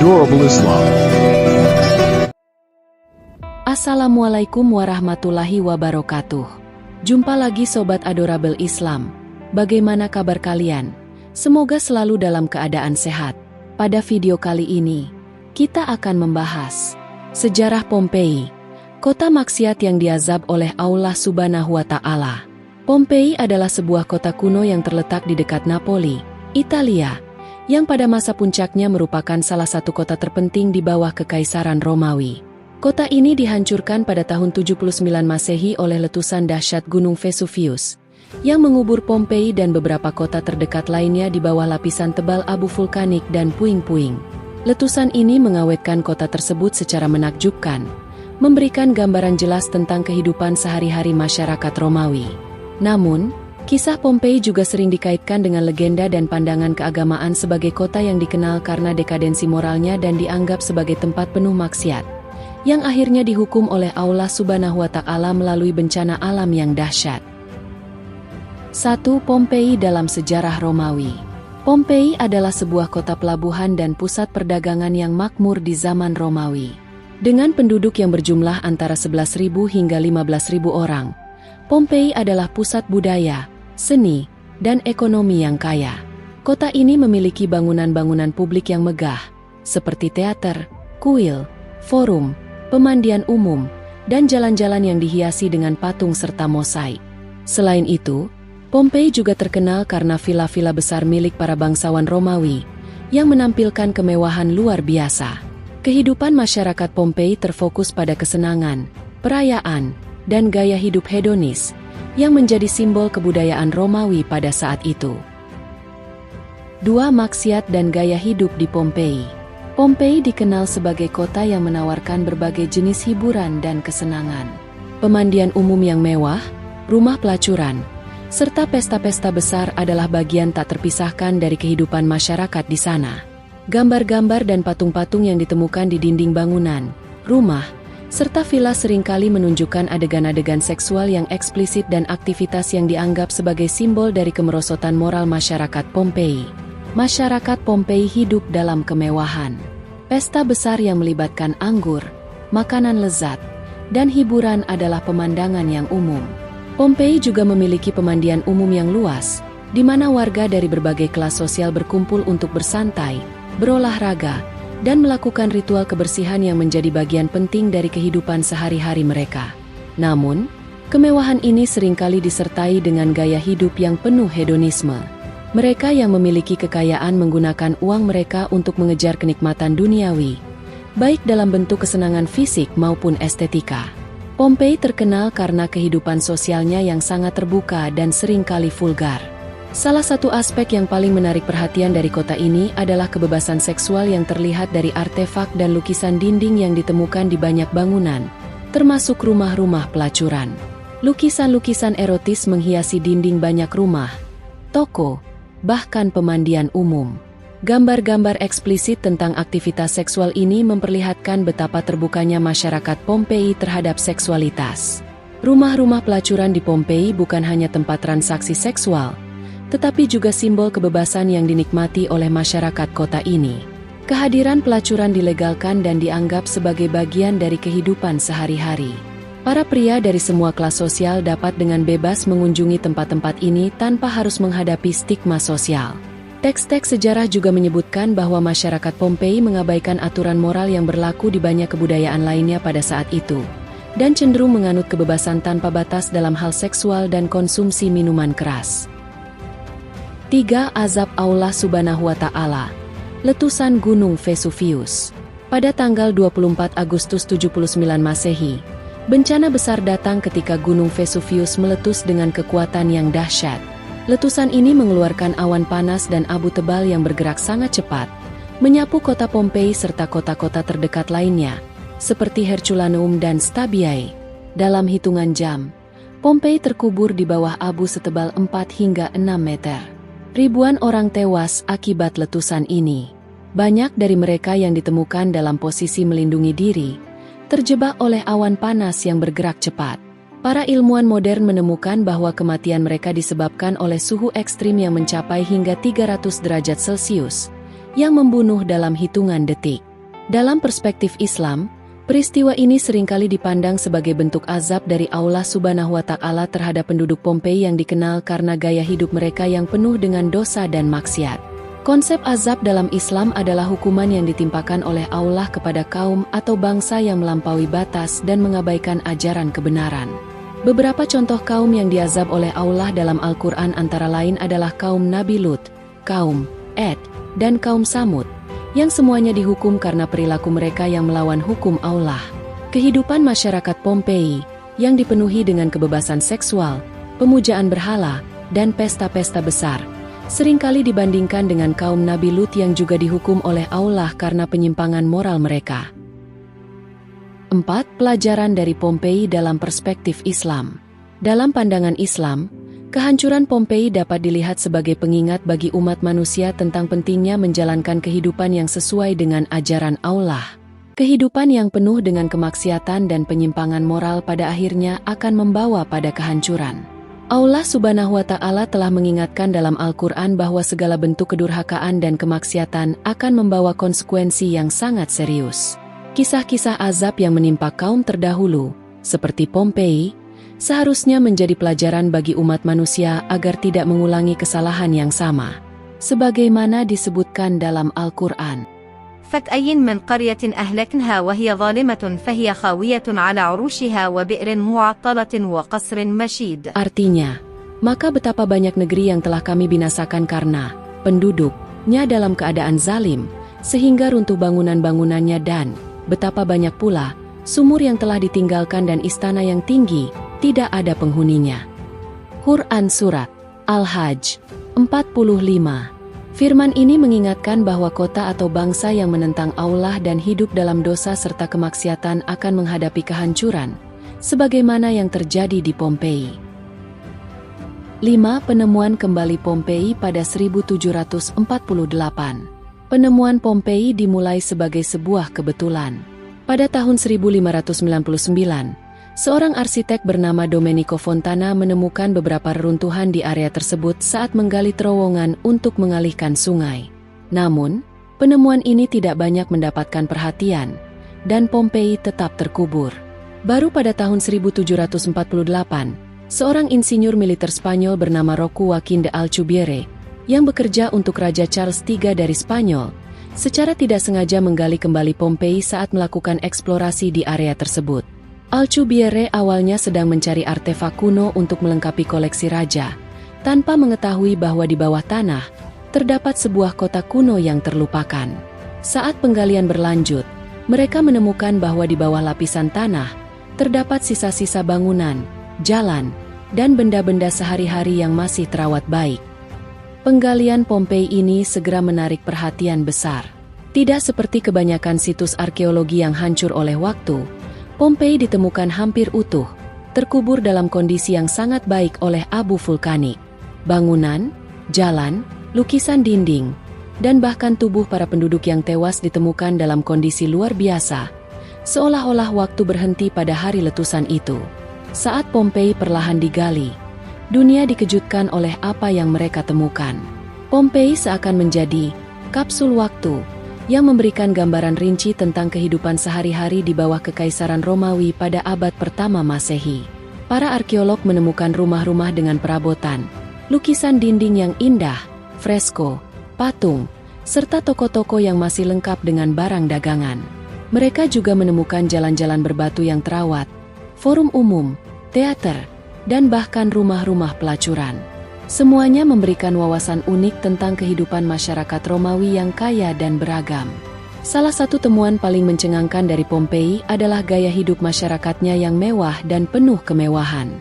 Adorable Islam. Assalamualaikum warahmatullahi wabarakatuh. Jumpa lagi Sobat Adorable Islam. Bagaimana kabar kalian? Semoga selalu dalam keadaan sehat. Pada video kali ini, kita akan membahas sejarah Pompei, kota maksiat yang diazab oleh Allah Subhanahu wa Ta'ala. Pompei adalah sebuah kota kuno yang terletak di dekat Napoli, Italia, yang pada masa puncaknya merupakan salah satu kota terpenting di bawah Kekaisaran Romawi. Kota ini dihancurkan pada tahun 79 Masehi oleh letusan dahsyat Gunung Vesuvius, yang mengubur Pompei dan beberapa kota terdekat lainnya di bawah lapisan tebal abu vulkanik dan puing-puing. Letusan ini mengawetkan kota tersebut secara menakjubkan, memberikan gambaran jelas tentang kehidupan sehari-hari masyarakat Romawi. Namun, kisah Pompei juga sering dikaitkan dengan legenda dan pandangan keagamaan sebagai kota yang dikenal karena dekadensi moralnya dan dianggap sebagai tempat penuh maksiat, yang akhirnya dihukum oleh Allah Subhanahu wa Ta'ala melalui bencana alam yang dahsyat. 1. Pompei dalam sejarah Romawi. Pompei adalah sebuah kota pelabuhan dan pusat perdagangan yang makmur di zaman Romawi. Dengan penduduk yang berjumlah antara 11.000 hingga 15.000 orang, Pompei adalah pusat budaya, seni, dan ekonomi yang kaya. Kota ini memiliki bangunan-bangunan publik yang megah, seperti teater, kuil, forum, pemandian umum, dan jalan-jalan yang dihiasi dengan patung serta mosaik. Selain itu, Pompei juga terkenal karena villa-villa besar milik para bangsawan Romawi, yang menampilkan kemewahan luar biasa. Kehidupan masyarakat Pompei terfokus pada kesenangan, perayaan, dan gaya hidup hedonis, yang menjadi simbol kebudayaan Romawi pada saat itu. 2. Maksiat dan gaya hidup di Pompei. Pompei dikenal sebagai kota yang menawarkan berbagai jenis hiburan dan kesenangan. Pemandian umum yang mewah, rumah pelacuran, serta pesta-pesta besar adalah bagian tak terpisahkan dari kehidupan masyarakat di sana. Gambar-gambar dan patung-patung yang ditemukan di dinding bangunan, rumah, serta villa seringkali menunjukkan adegan-adegan seksual yang eksplisit dan aktivitas yang dianggap sebagai simbol dari kemerosotan moral masyarakat Pompei. Masyarakat Pompei hidup dalam kemewahan. Pesta besar yang melibatkan anggur, makanan lezat, dan hiburan adalah pemandangan yang umum. Pompei juga memiliki pemandian umum yang luas, di mana warga dari berbagai kelas sosial berkumpul untuk bersantai, berolahraga, dan melakukan ritual kebersihan yang menjadi bagian penting dari kehidupan sehari-hari mereka. Namun, kemewahan ini seringkali disertai dengan gaya hidup yang penuh hedonisme. Mereka yang memiliki kekayaan menggunakan uang mereka untuk mengejar kenikmatan duniawi, baik dalam bentuk kesenangan fisik maupun estetika. Pompei terkenal karena kehidupan sosialnya yang sangat terbuka dan seringkali vulgar. Salah satu aspek yang paling menarik perhatian dari kota ini adalah kebebasan seksual yang terlihat dari artefak dan lukisan dinding yang ditemukan di banyak bangunan, termasuk rumah-rumah pelacuran. Lukisan-lukisan erotis menghiasi dinding banyak rumah, toko, bahkan pemandian umum. Gambar-gambar eksplisit tentang aktivitas seksual ini memperlihatkan betapa terbukanya masyarakat Pompei terhadap seksualitas. Rumah-rumah pelacuran di Pompei bukan hanya tempat transaksi seksual, tetapi juga simbol kebebasan yang dinikmati oleh masyarakat kota ini. Kehadiran pelacuran dilegalkan dan dianggap sebagai bagian dari kehidupan sehari-hari. Para pria dari semua kelas sosial dapat dengan bebas mengunjungi tempat-tempat ini tanpa harus menghadapi stigma sosial. Teks-teks sejarah juga menyebutkan bahwa masyarakat Pompei mengabaikan aturan moral yang berlaku di banyak kebudayaan lainnya pada saat itu, dan cenderung menganut kebebasan tanpa batas dalam hal seksual dan konsumsi minuman keras. 3. Azab Allah Subhanahu wa Ta'ala. Letusan Gunung Vesuvius. Pada tanggal 24 Agustus 79 Masehi, bencana besar datang ketika Gunung Vesuvius meletus dengan kekuatan yang dahsyat. Letusan ini mengeluarkan awan panas dan abu tebal yang bergerak sangat cepat, menyapu kota Pompei serta kota-kota terdekat lainnya, seperti Herculaneum dan Stabiae. Dalam hitungan jam, Pompei terkubur di bawah abu setebal 4 hingga 6 meter. Ribuan orang tewas akibat letusan ini. Banyak dari mereka yang ditemukan dalam posisi melindungi diri, terjebak oleh awan panas yang bergerak cepat. Para ilmuwan modern menemukan bahwa kematian mereka disebabkan oleh suhu ekstrim yang mencapai hingga 300 derajat Celcius, yang membunuh dalam hitungan detik. Dalam perspektif Islam, peristiwa ini seringkali dipandang sebagai bentuk azab dari Allah Subhanahu wa Ta'ala terhadap penduduk Pompei yang dikenal karena gaya hidup mereka yang penuh dengan dosa dan maksiat. Konsep azab dalam Islam adalah hukuman yang ditimpakan oleh Allah kepada kaum atau bangsa yang melampaui batas dan mengabaikan ajaran kebenaran. Beberapa contoh kaum yang diazab oleh Allah dalam Al-Quran antara lain adalah kaum Nabi Lut, kaum Ad, dan kaum Samud, yang semuanya dihukum karena perilaku mereka yang melawan hukum Allah. Kehidupan masyarakat Pompei, yang dipenuhi dengan kebebasan seksual, pemujaan berhala, dan pesta-pesta besar, seringkali dibandingkan dengan kaum Nabi Lut yang juga dihukum oleh Allah karena penyimpangan moral mereka. 4. Pelajaran dari Pompei dalam perspektif Islam. Dalam pandangan Islam, kehancuran Pompei dapat dilihat sebagai pengingat bagi umat manusia tentang pentingnya menjalankan kehidupan yang sesuai dengan ajaran Allah. Kehidupan yang penuh dengan kemaksiatan dan penyimpangan moral pada akhirnya akan membawa pada kehancuran. Allah Subhanahu wa Ta'ala telah mengingatkan dalam Al-Quran bahwa segala bentuk kedurhakaan dan kemaksiatan akan membawa konsekuensi yang sangat serius. Kisah-kisah azab yang menimpa kaum terdahulu, seperti Pompei, seharusnya menjadi pelajaran bagi umat manusia agar tidak mengulangi kesalahan yang sama. Sebagaimana disebutkan dalam Al-Quran. فكأين من قرية أهلكناها وهي ظالمة فهي خاوية على عروشها وبئر معطلة وقصر مشيد. Artinya, maka betapa banyak negeri yang telah kami binasakan karena penduduknya dalam keadaan zalim, sehingga runtuh bangunan-bangunannya dan betapa banyak pula sumur yang telah ditinggalkan dan istana yang tinggi, tidak ada penghuninya. Quran Surat Al-Hajj 45. Firman ini mengingatkan bahwa kota atau bangsa yang menentang Allah dan hidup dalam dosa serta kemaksiatan akan menghadapi kehancuran, sebagaimana yang terjadi di Pompei. 5. Penemuan kembali Pompei pada 1748. Penemuan Pompei dimulai sebagai sebuah kebetulan. Pada tahun 1599, seorang arsitek bernama Domenico Fontana menemukan beberapa reruntuhan di area tersebut saat menggali terowongan untuk mengalihkan sungai. Namun, penemuan ini tidak banyak mendapatkan perhatian, dan Pompei tetap terkubur. Baru pada tahun 1748, seorang insinyur militer Spanyol bernama Roque Joaquín de Alcubierre, yang bekerja untuk Raja Charles III dari Spanyol, secara tidak sengaja menggali kembali Pompei saat melakukan eksplorasi di area tersebut. Alcubierre awalnya sedang mencari artefak kuno untuk melengkapi koleksi raja, tanpa mengetahui bahwa di bawah tanah terdapat sebuah kota kuno yang terlupakan. Saat penggalian berlanjut, mereka menemukan bahwa di bawah lapisan tanah terdapat sisa-sisa bangunan, jalan, dan benda-benda sehari-hari yang masih terawat baik. Penggalian Pompei ini segera menarik perhatian besar. Tidak seperti kebanyakan situs arkeologi yang hancur oleh waktu, Pompei ditemukan hampir utuh, terkubur dalam kondisi yang sangat baik oleh abu vulkanik. Bangunan, jalan, lukisan dinding, dan bahkan tubuh para penduduk yang tewas ditemukan dalam kondisi luar biasa, seolah-olah waktu berhenti pada hari letusan itu. Saat Pompei perlahan digali, dunia dikejutkan oleh apa yang mereka temukan. Pompei seakan menjadi kapsul waktu yang memberikan gambaran rinci tentang kehidupan sehari-hari di bawah Kekaisaran Romawi pada abad pertama Masehi. Para arkeolog menemukan rumah-rumah dengan perabotan, lukisan dinding yang indah, fresko, patung, serta toko-toko yang masih lengkap dengan barang dagangan. Mereka juga menemukan jalan-jalan berbatu yang terawat, forum umum, teater, dan bahkan rumah-rumah pelacuran. Semuanya memberikan wawasan unik tentang kehidupan masyarakat Romawi yang kaya dan beragam. Salah satu temuan paling mencengangkan dari Pompei adalah gaya hidup masyarakatnya yang mewah dan penuh kemewahan.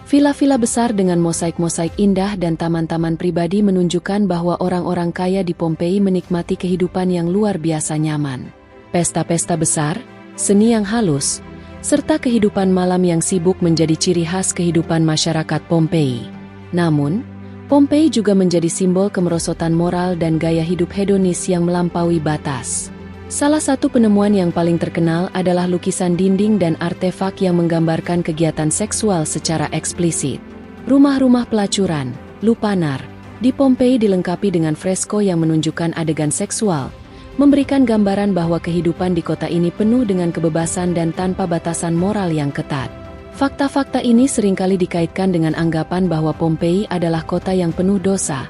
Villa-villa besar dengan mosaik-mosaik indah dan taman-taman pribadi menunjukkan bahwa orang-orang kaya di Pompei menikmati kehidupan yang luar biasa nyaman. Pesta-pesta besar, seni yang halus, serta kehidupan malam yang sibuk menjadi ciri khas kehidupan masyarakat Pompei. Namun, Pompei juga menjadi simbol kemerosotan moral dan gaya hidup hedonis yang melampaui batas. Salah satu penemuan yang paling terkenal adalah lukisan dinding dan artefak yang menggambarkan kegiatan seksual secara eksplisit. Rumah-rumah pelacuran, lupanar, di Pompei dilengkapi dengan fresko yang menunjukkan adegan seksual, memberikan gambaran bahwa kehidupan di kota ini penuh dengan kebebasan dan tanpa batasan moral yang ketat. Fakta-fakta ini seringkali dikaitkan dengan anggapan bahwa Pompei adalah kota yang penuh dosa,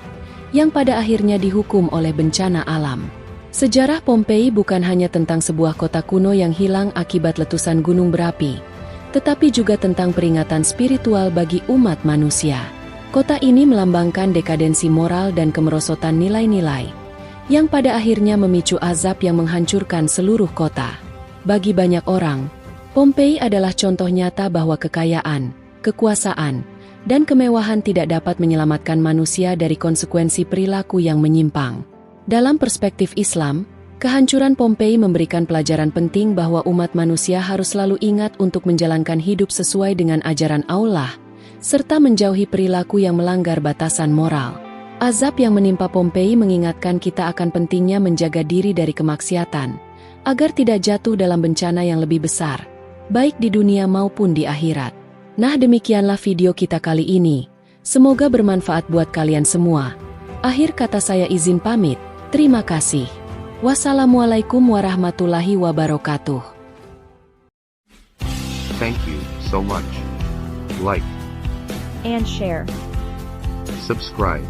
yang pada akhirnya dihukum oleh bencana alam. Sejarah Pompei bukan hanya tentang sebuah kota kuno yang hilang akibat letusan gunung berapi, tetapi juga tentang peringatan spiritual bagi umat manusia. Kota ini melambangkan dekadensi moral dan kemerosotan nilai-nilai, yang pada akhirnya memicu azab yang menghancurkan seluruh kota. Bagi banyak orang, Pompei adalah contoh nyata bahwa kekayaan, kekuasaan, dan kemewahan tidak dapat menyelamatkan manusia dari konsekuensi perilaku yang menyimpang. Dalam perspektif Islam, kehancuran Pompei memberikan pelajaran penting bahwa umat manusia harus selalu ingat untuk menjalankan hidup sesuai dengan ajaran Allah, serta menjauhi perilaku yang melanggar batasan moral. Azab yang menimpa Pompei mengingatkan kita akan pentingnya menjaga diri dari kemaksiatan, agar tidak jatuh dalam bencana yang lebih besar, baik di dunia maupun di akhirat. Nah, demikianlah video kita kali ini. Semoga bermanfaat buat kalian semua. Akhir kata saya izin pamit. Terima kasih. Wassalamualaikum warahmatullahi wabarakatuh. Thank you so much. Like and share. subscribe.